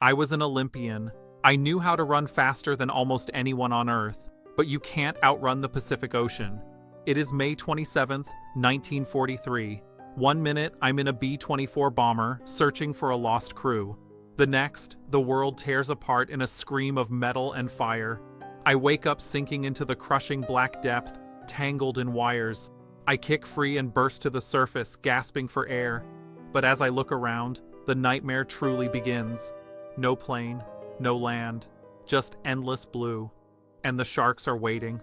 I was an Olympian. I knew how to run faster than almost anyone on Earth, but you can't outrun the Pacific Ocean. It is May 27th, 1943. 1 minute, I'm in a B-24 bomber, searching for a lost crew. The next, the world tears apart in a scream of metal and fire. I wake up sinking into the crushing black depth, tangled in wires. I kick free and burst to the surface, gasping for air. But as I look around, the nightmare truly begins. No plane, no land, just endless blue. And the sharks are waiting.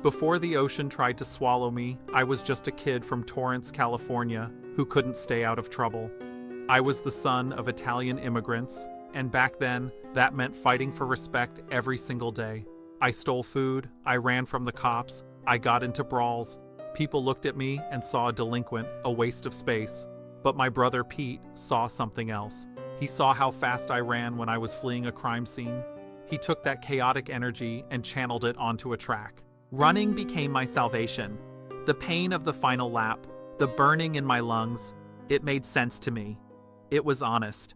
Before the ocean tried to swallow me, I was just a kid from Torrance, California, who couldn't stay out of trouble. I was the son of Italian immigrants, and back then, that meant fighting for respect every single day. I stole food, I ran from the cops, I got into brawls. People looked at me and saw a delinquent, a waste of space. But my brother Pete saw something else. He saw how fast I ran when I was fleeing a crime scene. He took that chaotic energy and channeled it onto a track. Running became my salvation. The pain of the final lap, the burning in my lungs, it made sense to me. It was honest.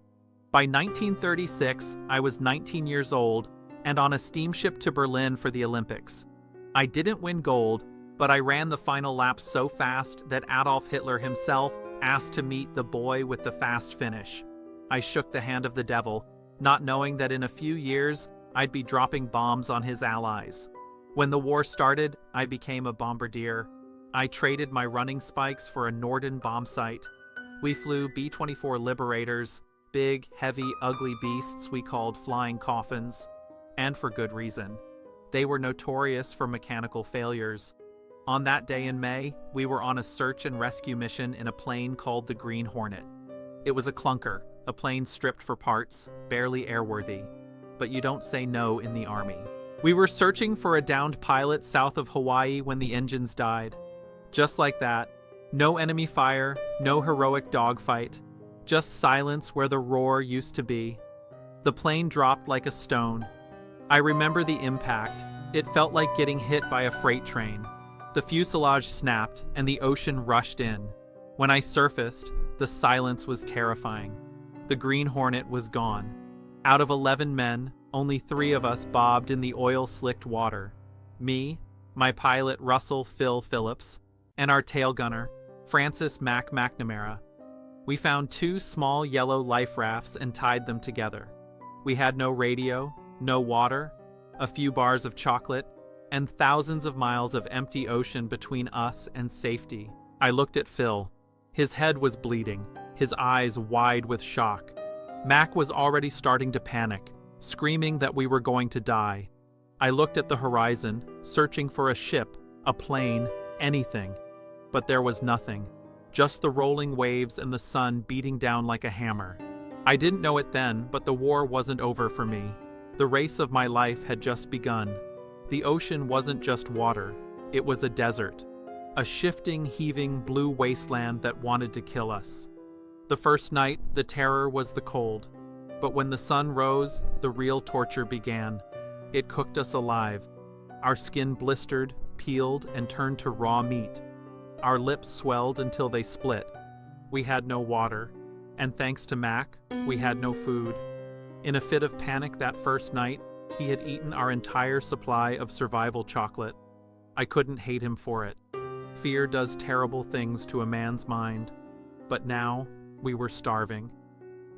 By 1936, I was 19 years old and on a steamship to Berlin for the Olympics. I didn't win gold, but I ran the final lap so fast that Adolf Hitler himself asked to meet the boy with the fast finish. I shook the hand of the devil, not knowing that in a few years, I'd be dropping bombs on his allies. When the war started, I became a bombardier. I traded my running spikes for a Norden bomb sight. We flew B-24 Liberators, big, heavy, ugly beasts we called flying coffins. And for good reason. They were notorious for mechanical failures. On that day in May, we were on a search and rescue mission in a plane called the Green Hornet. It was a clunker, a plane stripped for parts, barely airworthy. But you don't say no in the Army. We were searching for a downed pilot south of Hawaii when the engines died. Just like that, no enemy fire, no heroic dogfight, just silence where the roar used to be. The plane dropped like a stone. I remember the impact. It felt like getting hit by a freight train. The fuselage snapped and the ocean rushed in. When I surfaced, the silence was terrifying. The Green Hornet was gone. Out of 11 men, only 3 of us bobbed in the oil-slicked water. Me, my pilot Russell Phil Phillips, and our tail gunner, Francis Mac McNamara. We found 2 small yellow life rafts and tied them together. We had no radio, no water, a few bars of chocolate, and thousands of miles of empty ocean between us and safety. I looked at Phil. His head was bleeding, his eyes wide with shock. Mac was already starting to panic, screaming that we were going to die. I looked at the horizon, searching for a ship, a plane, anything. But there was nothing, just the rolling waves and the sun beating down like a hammer. I didn't know it then, but the war wasn't over for me. The race of my life had just begun. The ocean wasn't just water, it was a desert. A shifting, heaving blue wasteland that wanted to kill us. The first night, the terror was the cold. But when the sun rose, the real torture began. It cooked us alive. Our skin blistered, peeled, and turned to raw meat. Our lips swelled until they split. We had no water. And thanks to Mac, we had no food. In a fit of panic that first night, he had eaten our entire supply of survival chocolate. I couldn't hate him for it. Fear does terrible things to a man's mind. But now, we were starving.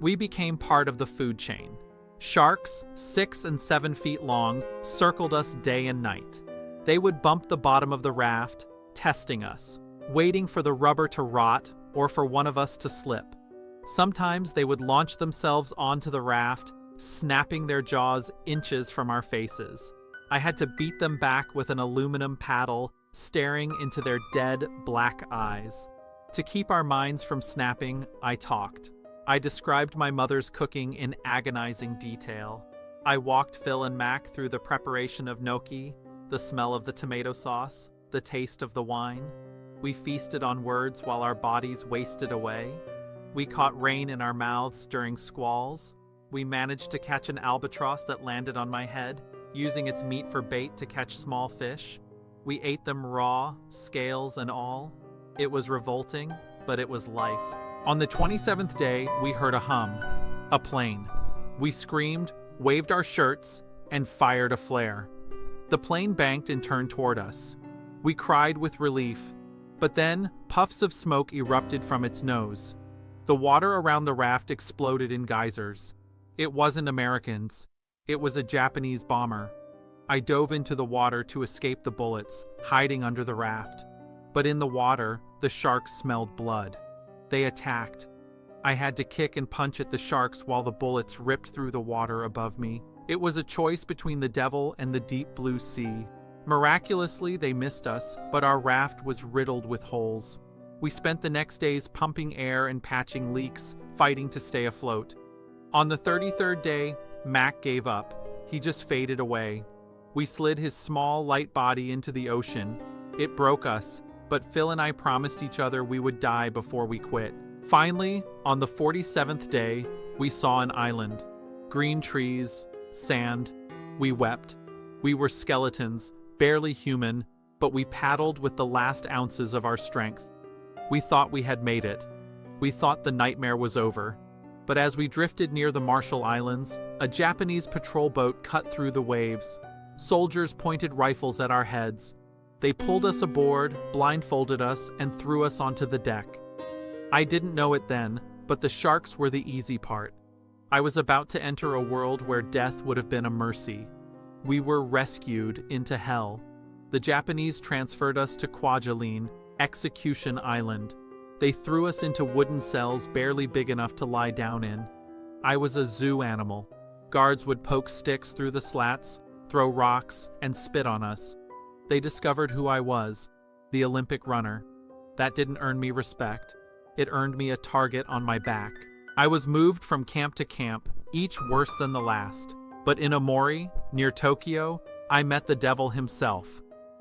We became part of the food chain. Sharks, 6 and 7 feet long, circled us day and night. They would bump the bottom of the raft, testing us, waiting for the rubber to rot or for one of us to slip. Sometimes they would launch themselves onto the raft, snapping their jaws inches from our faces. I had to beat them back with an aluminum paddle, staring into their dead, black eyes. To keep our minds from snapping, I talked. I described my mother's cooking in agonizing detail. I walked Phil and Mac through the preparation of gnocchi, the smell of the tomato sauce, the taste of the wine. We feasted on words while our bodies wasted away. We caught rain in our mouths during squalls. We managed to catch an albatross that landed on my head, using its meat for bait to catch small fish. We ate them raw, scales and all. It was revolting, but it was life. On the 27th day, we heard a hum. A plane. We screamed, waved our shirts, and fired a flare. The plane banked and turned toward us. We cried with relief, but then puffs of smoke erupted from its nose. The water around the raft exploded in geysers. It wasn't Americans. It was a Japanese bomber. I dove into the water to escape the bullets, hiding under the raft. But in the water, the sharks smelled blood. They attacked. I had to kick and punch at the sharks while the bullets ripped through the water above me. It was a choice between the devil and the deep blue sea. Miraculously, they missed us, but our raft was riddled with holes. We spent the next days pumping air and patching leaks, fighting to stay afloat. On the 33rd day, Mac gave up. He just faded away. We slid his small, light body into the ocean. It broke us, but Phil and I promised each other we would die before we quit. Finally, on the 47th day, we saw an island. Green trees, sand. We wept. We were skeletons, barely human, but we paddled with the last ounces of our strength. We thought we had made it. We thought the nightmare was over. But as we drifted near the Marshall Islands, a Japanese patrol boat cut through the waves. Soldiers pointed rifles at our heads. They pulled us aboard, blindfolded us, and threw us onto the deck. I didn't know it then, but the sharks were the easy part. I was about to enter a world where death would have been a mercy. We were rescued into hell. The Japanese transferred us to Kwajalein, Execution Island. They threw us into wooden cells barely big enough to lie down in. I was a zoo animal. Guards would poke sticks through the slats, throw rocks, and spit on us. They discovered who I was, the Olympic runner. That didn't earn me respect. It earned me a target on my back. I was moved from camp to camp, each worse than the last. But in Omori, near Tokyo, I met the devil himself.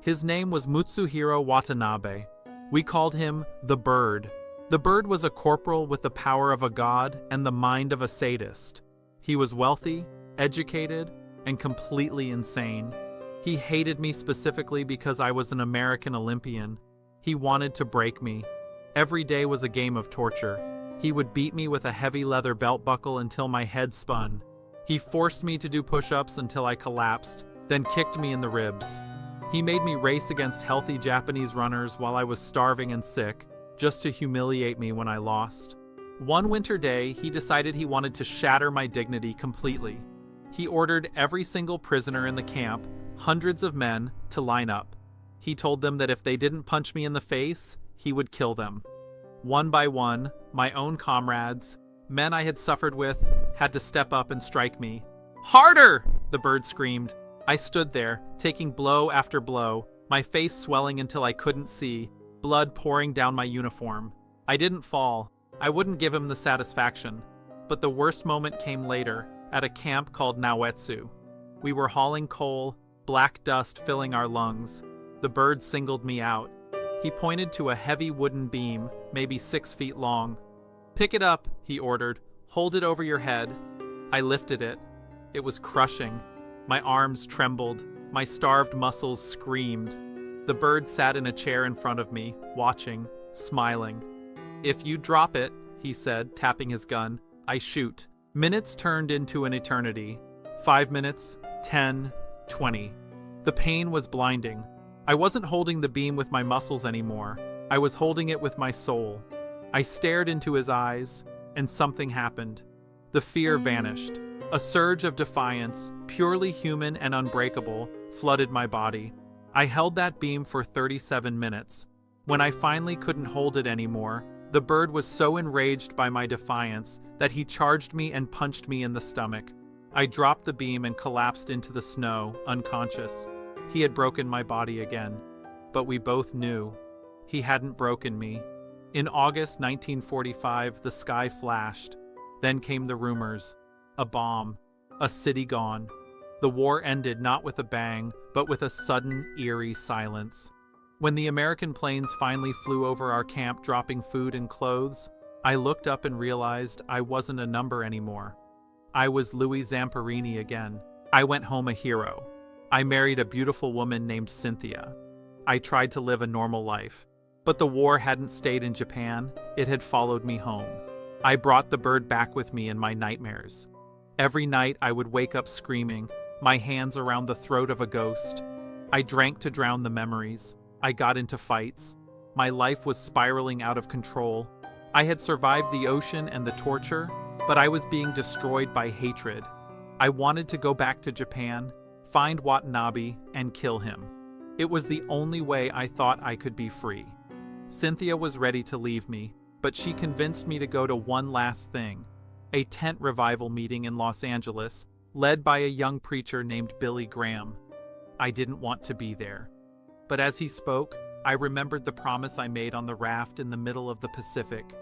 His name was Mutsuhiro Watanabe. We called him the Bird. The Bird was a corporal with the power of a god and the mind of a sadist. He was wealthy, educated, and completely insane. He hated me specifically because I was an American Olympian. He wanted to break me. Every day was a game of torture. He would beat me with a heavy leather belt buckle until my head spun. He forced me to do push-ups until I collapsed, then kicked me in the ribs. He made me race against healthy Japanese runners while I was starving and sick, just to humiliate me when I lost. One winter day, he decided he wanted to shatter my dignity completely. He ordered every single prisoner in the camp, hundreds of men, to line up. He told them that if they didn't punch me in the face, he would kill them. One by one, my own comrades, men I had suffered with, had to step up and strike me. "Harder!" the Bird screamed. I stood there, taking blow after blow, my face swelling until I couldn't see, blood pouring down my uniform. I didn't fall. I wouldn't give him the satisfaction. But the worst moment came later, at a camp called Nawetsu. We were hauling coal, black dust filling our lungs. The Bird singled me out. He pointed to a heavy wooden beam, maybe 6 feet long. "Pick it up," he ordered. "Hold it over your head." I lifted it. It was crushing. My arms trembled. My starved muscles screamed. The Bird sat in a chair in front of me, watching, smiling. "If you drop it," he said, tapping his gun, "I shoot." Minutes turned into an eternity. 5 minutes, 10, 20. The pain was blinding. I wasn't holding the beam with my muscles anymore. I was holding it with my soul. I stared into his eyes, and something happened. The fear vanished. A surge of defiance, purely human and unbreakable, flooded my body. I held that beam for 37 minutes. When I finally couldn't hold it anymore, the Bird was so enraged by my defiance that he charged me and punched me in the stomach. I dropped the beam and collapsed into the snow, unconscious. He had broken my body again. But we both knew. He hadn't broken me. In August 1945, the sky flashed. Then came the rumors. A bomb. A city gone. The war ended not with a bang, but with a sudden, eerie silence. When the American planes finally flew over our camp dropping food and clothes, I looked up and realized I wasn't a number anymore. I was Louis Zamperini again. I went home a hero. I married a beautiful woman named Cynthia. I tried to live a normal life. But the war hadn't stayed in Japan, it had followed me home. I brought the Bird back with me in my nightmares. Every night I would wake up screaming, my hands around the throat of a ghost. I drank to drown the memories. I got into fights. My life was spiraling out of control. I had survived the ocean and the torture, but I was being destroyed by hatred. I wanted to go back to Japan, find Watanabe, and kill him. It was the only way I thought I could be free. Cynthia was ready to leave me, but she convinced me to go to one last thing, a tent revival meeting in Los Angeles, led by a young preacher named Billy Graham. I didn't want to be there. But as he spoke, I remembered the promise I made on the raft in the middle of the Pacific.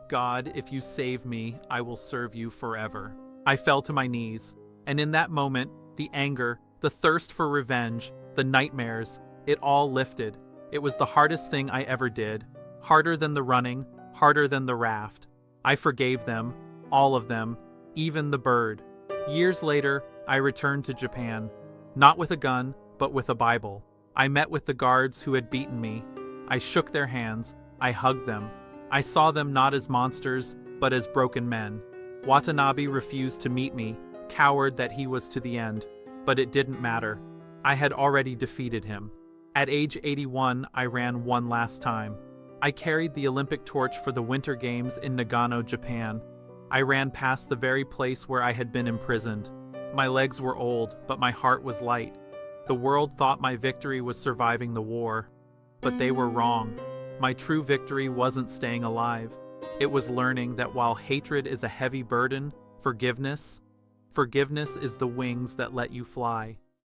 God, if you save me, I will serve you forever. I fell to my knees, and in that moment, the anger, the thirst for revenge, the nightmares, it all lifted. It was the hardest thing I ever did, harder than the running, harder than the raft. I forgave them, all of them, even the bird. Years later, I returned to Japan, not with a gun, but with a Bible. I met with the guards who had beaten me. I shook their hands. I hugged them. I saw them not as monsters, but as broken men. Watanabe refused to meet me, coward that he was to the end. But it didn't matter. I had already defeated him. At age 81, I ran one last time. I carried the Olympic torch for the Winter Games in Nagano, Japan. I ran past the very place where I had been imprisoned. My legs were old, but my heart was light. The world thought my victory was surviving the war, but they were wrong. My true victory wasn't staying alive. It was learning that while hatred is a heavy burden, forgiveness is the wings that let you fly.